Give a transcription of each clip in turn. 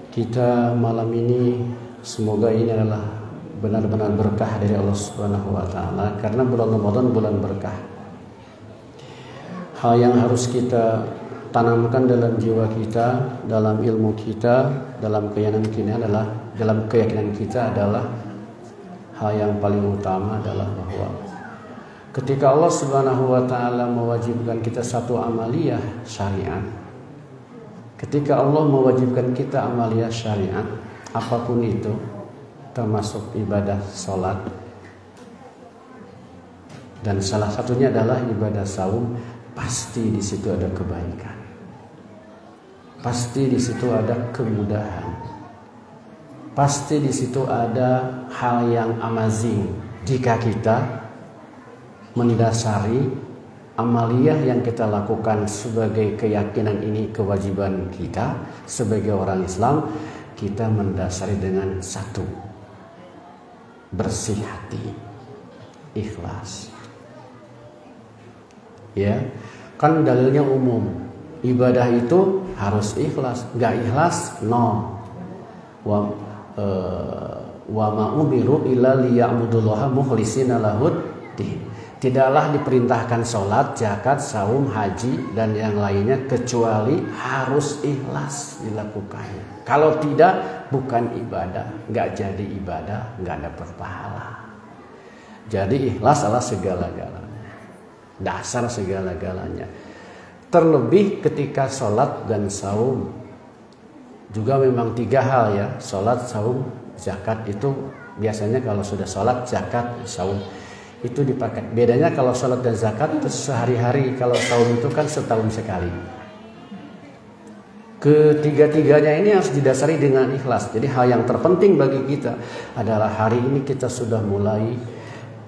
Kita malam ini semoga ini adalah benar-benar berkah dari Allah Subhanahu wa taala, karena bulan Ramadan bulan berkah. Hal yang harus kita tanamkan dalam jiwa kita, dalam ilmu kita, dalam keyakinan kita adalah hal yang paling utama adalah bahwa ketika Allah Subhanahu wa taala mewajibkan kita satu amaliyah syariat, ketika Allah mewajibkan kita amaliyah syariat, apapun itu, termasuk ibadah sholat, dan salah satunya adalah ibadah saum, pasti di situ ada kebaikan, pasti di situ ada kemudahan, pasti di situ ada hal yang amazing jika kita mendasari amaliyah yang kita lakukan sebagai keyakinan ini, kewajiban kita sebagai orang Islam. Kita mendasari dengan satu, bersih hati, ikhlas. Ya, kan dalilnya umum, ibadah itu harus ikhlas, nggak ikhlas no. Wa ma umiru illa liya'budullaha mukhlishina lahud-din. Tidaklah diperintahkan sholat, zakat, saum, haji, dan yang lainnya kecuali harus ikhlas dilakukannya. Kalau tidak, bukan ibadah, nggak jadi ibadah, nggak ada berpahala. Jadi ikhlas adalah segala-galanya, dasar segala-galanya. Terlebih ketika sholat dan saum, juga memang tiga hal ya, sholat, saum, zakat itu biasanya kalau sudah sholat, zakat, saum itu dipakai. Bedanya kalau sholat dan zakat itu sehari-hari, kalau saum itu kan setahun sekali. Ketiga-tiganya ini harus didasari dengan ikhlas. Jadi hal yang terpenting bagi kita adalah hari ini kita sudah mulai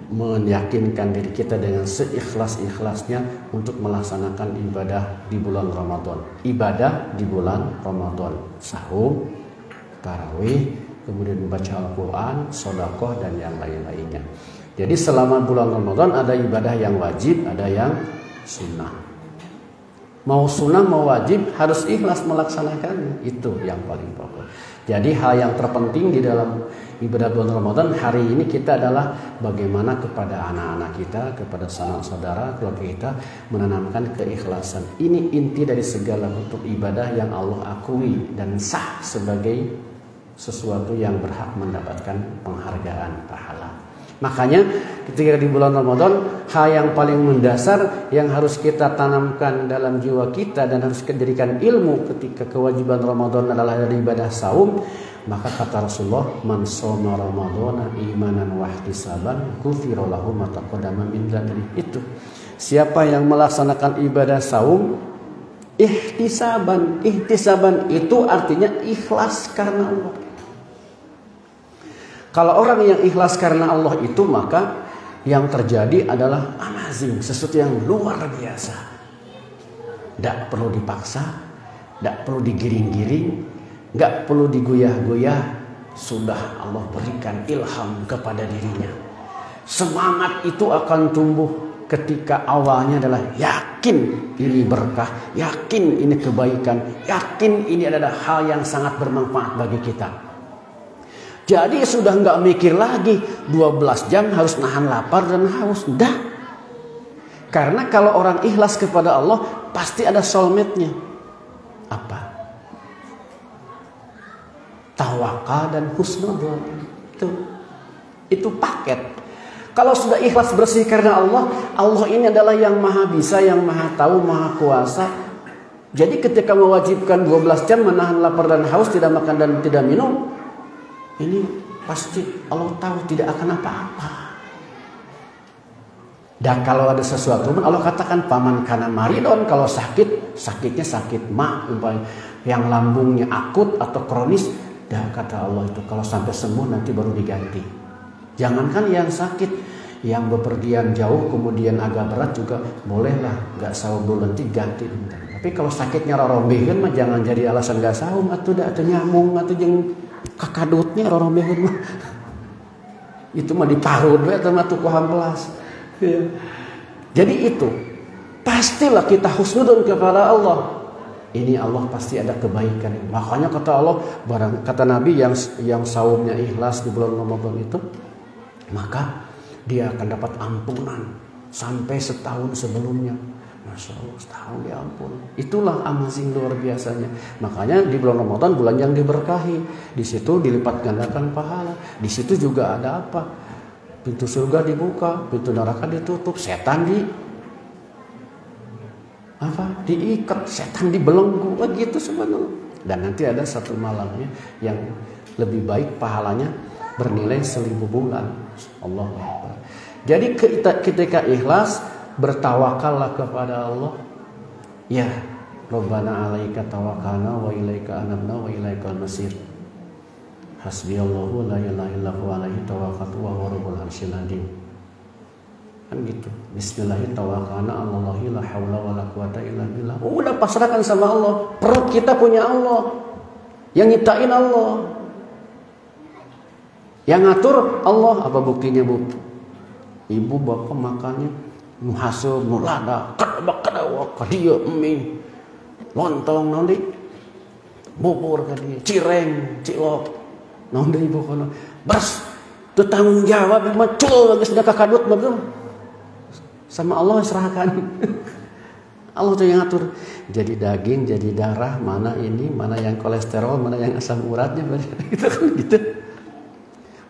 meyakinkan diri kita dengan seikhlas-ikhlasnya untuk melaksanakan ibadah di bulan Ramadan. Ibadah di bulan Ramadan, saum, tarawih, kemudian membaca Al-Quran, sedekah, dan yang lain-lainnya. Jadi selama bulan Ramadan ada ibadah yang wajib, ada yang sunnah. Mau sunnah mau wajib harus ikhlas melaksanakannya, itu yang paling pokok. Jadi hal yang terpenting di dalam ibadah bulan Ramadan hari ini kita adalah bagaimana kepada anak-anak kita, kepada saudara keluarga kita menanamkan keikhlasan. Ini inti dari segala bentuk ibadah yang Allah akui dan sah sebagai sesuatu yang berhak mendapatkan penghargaan pahala. Makanya ketika di bulan Ramadan, hal yang paling mendasar yang harus kita tanamkan dalam jiwa kita dan harus dijadikan ilmu ketika kewajiban Ramadan adalah dari ibadah saum. Maka kata Rasulullah, man shoma ramadhana imanan wa ihtisaban ghufira lahu ma taqaddama min dzambihi. Itu siapa yang melaksanakan ibadah saum ihtisaban. Ihtisaban itu artinya ikhlas karena Allah. Kalau orang yang ikhlas karena Allah itu, maka yang terjadi adalah amazing, sesuatu yang luar biasa. Tidak perlu dipaksa, tidak perlu digiring-giring, nggak perlu digoyah-goyah. Sudah Allah berikan ilham kepada dirinya. Semangat itu akan tumbuh ketika awalnya adalah yakin ini berkah, yakin ini kebaikan, yakin ini adalah hal yang sangat bermanfaat bagi kita. Jadi sudah nggak mikir lagi 12 jam harus nahan lapar dan haus. Dah. Karena kalau orang ikhlas kepada Allah pasti ada soulmate-nya. Apa? Tawakal dan husnudzon. Itu paket. Kalau sudah ikhlas bersih karena Allah, Allah ini adalah yang maha bisa, yang maha tahu, maha kuasa. Jadi ketika mewajibkan 12 jam menahan lapar dan haus, tidak makan dan tidak minum, ini pasti Allah tahu tidak akan apa-apa. Dan kalau ada sesuatu, Allah katakan paman kana maridon, kalau sakit, sakitnya sakit umpamanya yang lambungnya akut atau kronis, dan kata Allah itu kalau sampai sembuh nanti baru diganti. Jangankan yang sakit, yang bepergian jauh kemudian agak berat juga bolehlah, nggak saum dulu nanti ganti. Tapi kalau sakitnya rorombeheun mah jangan jadi alasan nggak saum atuh da atuh nyamung atuh jeung kakadutnya rorombeheun mah. Itu mah diparut we atuh mah tuku hamplas. Ya. Jadi itu pastilah kita husnudzon kepada Allah. ini Allah pasti ada kebaikan. Makanya kata Allah, kata Nabi yang saumnya ikhlas di bulan Ramadan itu, maka dia akan dapat ampunan sampai setahun sebelumnya. Masya Allah, setahun ya ampun. Itulah amazing, luar biasanya. Makanya di bulan Ramadan, bulan yang diberkahi, di situ dilipat gandakan pahala. Di situ juga ada apa? Pintu surga dibuka, pintu neraka ditutup, setan diikat, setan dibelenggu, gitu sebenarnya. Dan nanti ada satu malamnya yang lebih baik pahalanya bernilai 1000 bulan. Allahu Akbar. Jadi ketika ikhlas, bertawakallah kepada Allah. Ya, Rabbana 'alaika tawakkalna wa ilaika anabna wa ilaikal masir. Hasbiyallahu la ilaha illa huwa alaihi tawakkaltu wa huwa rabbul arsyil azim. Kan gitu. Bismillahirrahmanirrahim. Allahi la haula wala quwata illa billah. Udah pasrahkan sama Allah. Perut kita punya Allah. Yang nyiptain Allah. Yang ngatur Allah. Apa buktinya, Bu? Ibu bapak makannya muhasab mulada kada dia mie lontong nanti bubur kali cireng cilok nanti ibu kono bas itu tanggung jawab macul geus da kakadut betul sama Allah serahkan. Allah tuh yang ngatur. Jadi daging, jadi darah, mana ini, mana yang kolesterol, mana yang asam uratnya, gitu.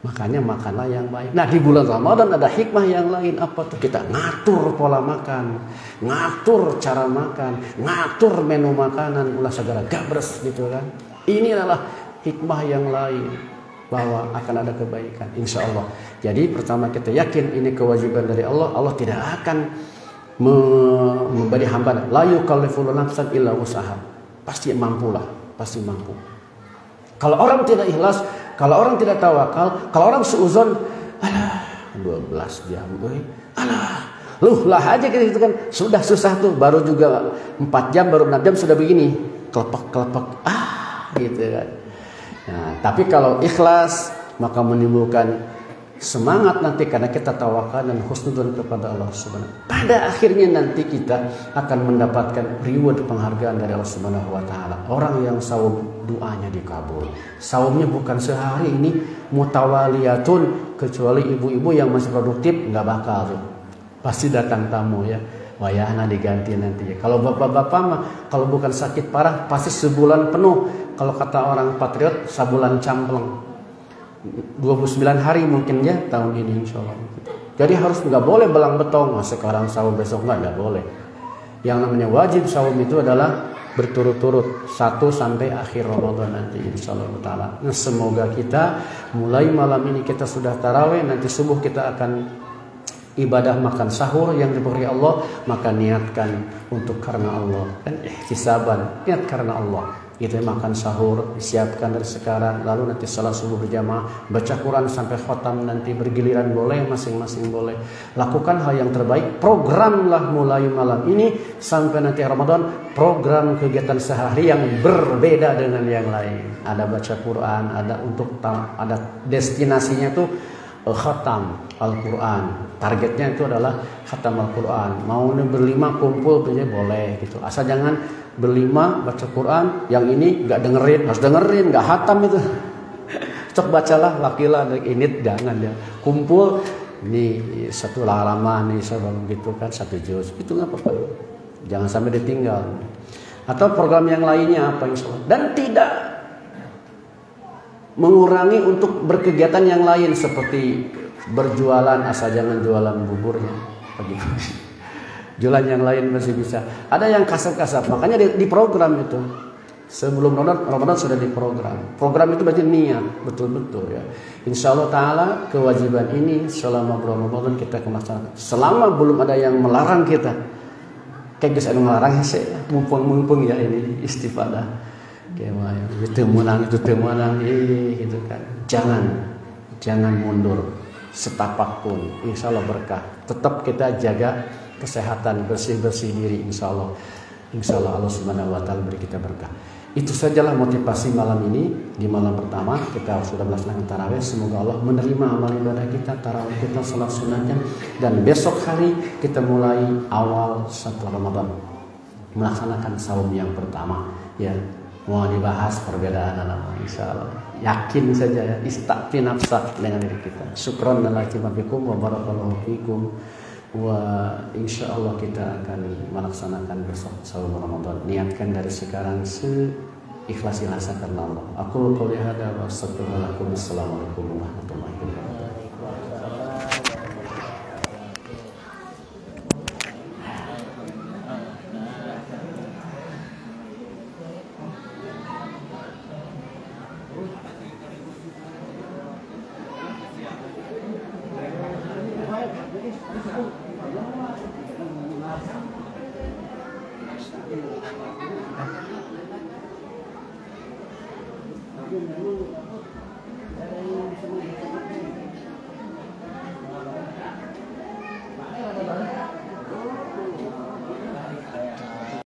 Makanya makanlah yang baik. Nah, di bulan Ramadan ada hikmah yang lain. Apa tuh? Kita ngatur pola makan, ngatur cara makan, ngatur menu makanan, ulah segala gabres gitu kan. Ini adalah hikmah yang lain, bahwa akan ada kebaikan insya Allah. Jadi pertama kita yakin ini kewajiban dari Allah. Allah tidak akan memberi hamba la yukallifu nafsan illa wus'aha. Pasti mampulah, pasti mampu. Kalau orang tidak ikhlas, kalau orang tidak tawakal, kalau orang suuzon, alah 12 jam, alah luh lah aja gitu kan, sudah susah tuh, baru juga 4 jam, baru 6 jam sudah begini, kelepek gitu kan. Nah, tapi kalau ikhlas maka menimbulkan semangat nanti karena kita tawakal dan husnudzon kepada Allah Subhanahu. Pada akhirnya nanti kita akan mendapatkan reward penghargaan dari Allah Subhanahu wa taala. Orang yang saum doanya dikabul. Saumnya bukan sehari ini mutawaliyatun, kecuali ibu-ibu yang masih produktif nggak bakal tuh. Pasti datang tamu ya. Wayahna diganti nanti ya. Kalau bapak-bapak mah kalau bukan sakit parah pasti sebulan penuh. Kalau kata orang patriot sabulan campleng. 29 hari mungkin ya tahun ini insya Allah. Jadi harus nggak boleh belang betong. Sekarang saum besok nggak boleh. Yang namanya wajib saum itu adalah berturut-turut 1 sampai akhir Ramadan nanti insya Allah taala. Nah, semoga kita mulai malam ini kita sudah tarawih, nanti subuh kita akan ibadah makan sahur yang diberi Allah, maka niatkan untuk karena Allah dan ihtisaban, niat karena Allah. Kita makan sahur, siapkan dari sekarang, lalu nanti salat subuh berjamaah, baca Quran sampai khatam, nanti bergiliran boleh, masing-masing boleh. Lakukan hal yang terbaik, programlah mulai malam ini sampai nanti Ramadan, program kegiatan sehari yang berbeda dengan yang lain. Ada baca Quran, ada destinasinya tuh khatam Al-Quran. Targetnya itu adalah khatam Al-Quran. Mau berlima kumpul boleh gitu. Asal jangan berlima baca Quran, yang ini nggak dengerin, harus dengerin, nggak khatam itu. Cok bacalah lakilah ini jangan ya. Kumpul ini 1 halaman nih sebelum gitu kan 1 juz. Itu nggak apa-apa. Jangan sampai ditinggal. Atau program yang lainnya apa insya Allah. Dan tidak mengurangi untuk berkegiatan yang lain seperti berjualan, asal jangan jualan buburnya pagi-pagi. Jualan yang lain masih bisa. Ada yang kasar-kasar, makanya di program itu. Sebelum Ramadan sudah diprogram. Program itu berarti niat, betul-betul ya. Insya Allah Ta'ala kewajiban ini selama bulan Ramadan kita melaksanakan. Selama belum ada yang melarang kita. Kayak bisa melarang sih, mumpung ya ini istifadah. Kayak itu menang gitu kan. Jangan mundur setapak pun. Insya Allah berkah. Tetap kita jaga kesehatan, bersih diri insya Allah Allah Subhanahu wa taala beri kita berkah. Itu sajalah motivasi malam ini. Di malam pertama kita sudah melaksanakan tarawih. Semoga Allah menerima amal ibadah kita, tarawih kita, salat sunatnya, dan besok hari kita mulai awal 1 Ramadan. melaksanakan saum yang pertama ya. Mau dibahas perbedaan nama, insya Allah yakin saja ya, istaqfi nafsak dengan diri kita. Syukran laki fikum wa barakallahu fikum, wa insya Allah kita akan melaksanakan besok saum Ramadan. Niatkan dari sekarang seikhlas-ikhlasnya karena Allah. Aku qouli hada wa astaghfirullahaladzim. Assalamualaikum warahmatullahi wabarakatuh.